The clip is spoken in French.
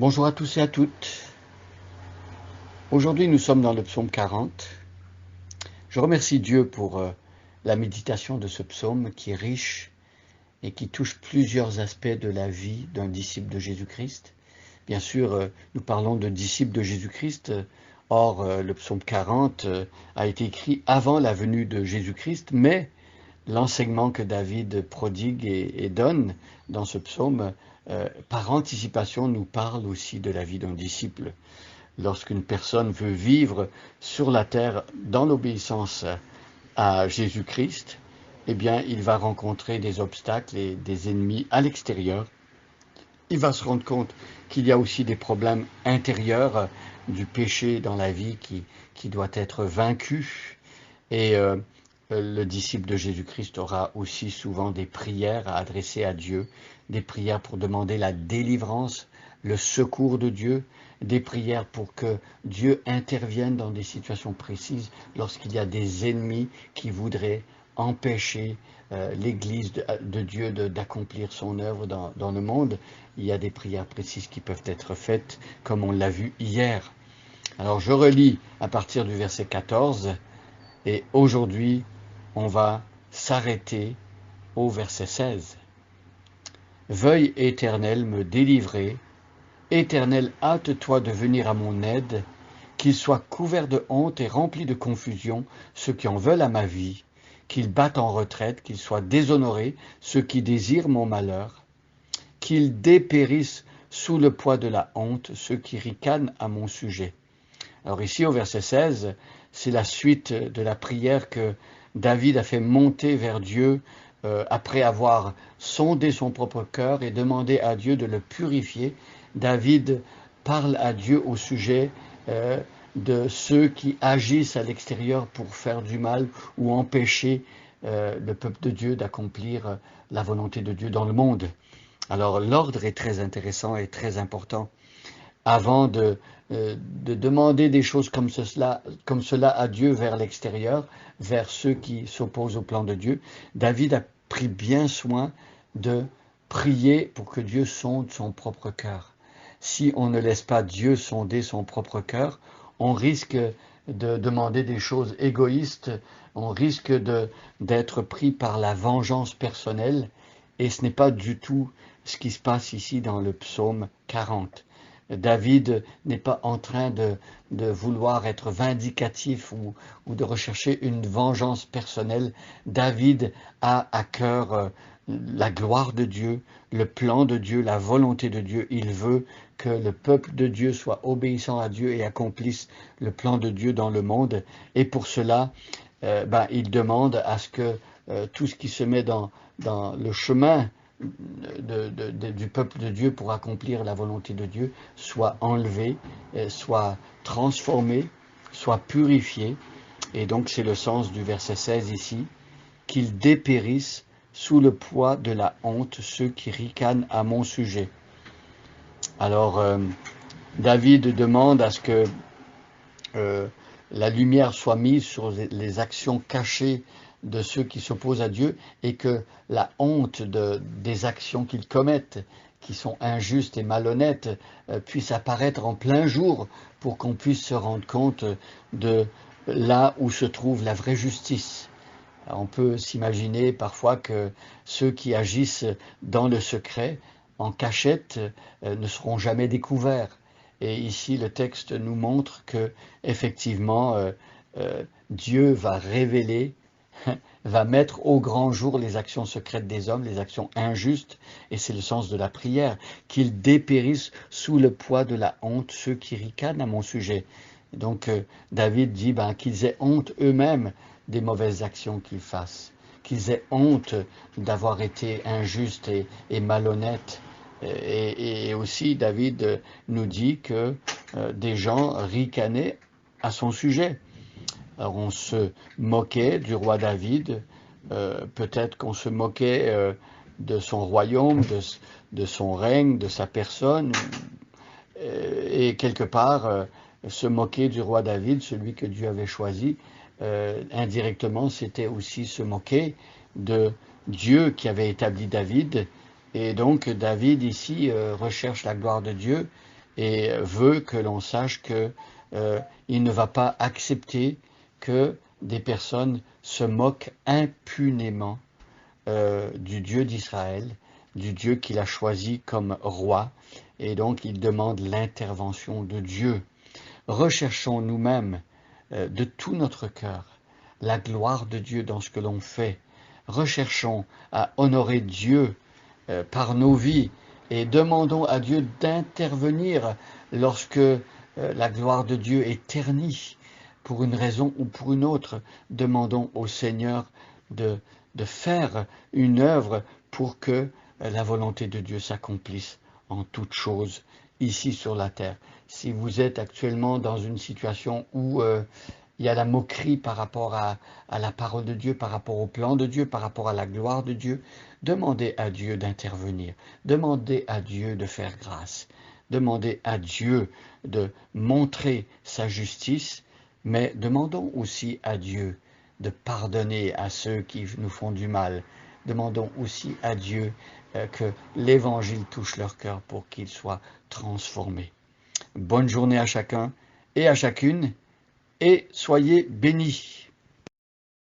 Bonjour à tous et à toutes. Aujourd'hui, nous sommes dans le psaume 40. Je remercie Dieu pour la méditation de ce psaume qui est riche et qui touche plusieurs aspects de la vie d'un disciple de Jésus-Christ. Bien sûr, nous parlons de disciples de Jésus-Christ. Or, le psaume 40 a été écrit avant la venue de Jésus-Christ, mais l'enseignement que David prodigue et donne dans ce psaume, par anticipation, nous parle aussi de la vie d'un disciple. Lorsqu'une personne veut vivre sur la terre dans l'obéissance à Jésus-Christ, eh bien, il va rencontrer des obstacles et des ennemis à l'extérieur. Il va se rendre compte qu'il y a aussi des problèmes intérieurs du péché dans la vie qui doit être vaincu. Et le disciple de Jésus-Christ aura aussi souvent des prières à adresser à Dieu, des prières pour demander la délivrance, le secours de Dieu, des prières pour que Dieu intervienne dans des situations précises lorsqu'il y a des ennemis qui voudraient empêcher l'Église de Dieu d'accomplir son œuvre dans le monde. Il y a des prières précises qui peuvent être faites, comme on l'a vu hier. Alors je relis à partir du verset 14, et aujourd'hui, on va s'arrêter au verset 16. Veuille, Éternel, me délivrer. Éternel, hâte-toi de venir à mon aide. Qu'ils soient couverts de honte et remplis de confusion ceux qui en veulent à ma vie. Qu'ils battent en retraite, qu'ils soient déshonorés ceux qui désirent mon malheur. Qu'ils dépérissent sous le poids de la honte ceux qui ricanent à mon sujet. Alors ici, au verset 16, c'est la suite de la prière que David a fait monter vers Dieu après avoir sondé son propre cœur et demandé à Dieu de le purifier. David parle à Dieu au sujet de ceux qui agissent à l'extérieur pour faire du mal ou empêcher le peuple de Dieu d'accomplir la volonté de Dieu dans le monde. Alors l'ordre est très intéressant et très important. Avant de demander des choses comme cela à Dieu vers l'extérieur, vers ceux qui s'opposent au plan de Dieu, David a pris bien soin de prier pour que Dieu sonde son propre cœur. Si on ne laisse pas Dieu sonder son propre cœur, on risque de demander des choses égoïstes, on risque d'être pris par la vengeance personnelle, et ce n'est pas du tout ce qui se passe ici dans le psaume 40. David n'est pas en train de vouloir être vindicatif ou de rechercher une vengeance personnelle. David a à cœur la gloire de Dieu, le plan de Dieu, la volonté de Dieu. Il veut que le peuple de Dieu soit obéissant à Dieu et accomplisse le plan de Dieu dans le monde. Et pour cela, il demande à ce que tout ce qui se met dans le chemin du peuple de Dieu pour accomplir la volonté de Dieu soit enlevé, soit transformé, soit purifié. Et donc c'est le sens du verset 16 ici, qu'ils dépérissent sous le poids de la honte ceux qui ricanent à mon sujet. Alors David demande à ce que la lumière soit mise sur les actions cachées de ceux qui s'opposent à Dieu et que la honte des actions qu'ils commettent, qui sont injustes et malhonnêtes, puisse apparaître en plein jour pour qu'on puisse se rendre compte de là où se trouve la vraie justice. On peut s'imaginer parfois que ceux qui agissent dans le secret, en cachette, ne seront jamais découverts. Et ici, le texte nous montre que, effectivement, Dieu va révéler, va mettre au grand jour les actions secrètes des hommes, les actions injustes, et c'est le sens de la prière, qu'ils dépérissent sous le poids de la honte ceux qui ricanent à mon sujet. Donc David dit qu'ils aient honte eux-mêmes des mauvaises actions qu'ils fassent, qu'ils aient honte d'avoir été injustes et malhonnêtes. Et aussi David nous dit que des gens ricanaient à son sujet. Alors on se moquait du roi David, peut-être qu'on se moquait de son royaume, de son règne, de sa personne, et quelque part se moquer du roi David, celui que Dieu avait choisi, indirectement c'était aussi se moquer de Dieu qui avait établi David. Et donc David ici recherche la gloire de Dieu et veut que l'on sache que il ne va pas accepter que des personnes se moquent impunément du Dieu d'Israël, du Dieu qu'il a choisi comme roi, et donc il demande l'intervention de Dieu. Recherchons nous-mêmes de tout notre cœur la gloire de Dieu dans ce que l'on fait. Recherchons à honorer Dieu par nos vies et demandons à Dieu d'intervenir lorsque la gloire de Dieu est ternie pour une raison ou pour une autre. Demandons au Seigneur de faire une œuvre pour que la volonté de Dieu s'accomplisse en toutes choses ici sur la terre. Si vous êtes actuellement dans une situation où il y a la moquerie par rapport à la parole de Dieu, par rapport au plan de Dieu, par rapport à la gloire de Dieu, demandez à Dieu d'intervenir, demandez à Dieu de faire grâce, demandez à Dieu de montrer sa justice, mais demandons aussi à Dieu de pardonner à ceux qui nous font du mal. Demandons aussi à Dieu que l'Évangile touche leur cœur pour qu'ils soient transformés. Bonne journée à chacun et à chacune, et soyez bénis.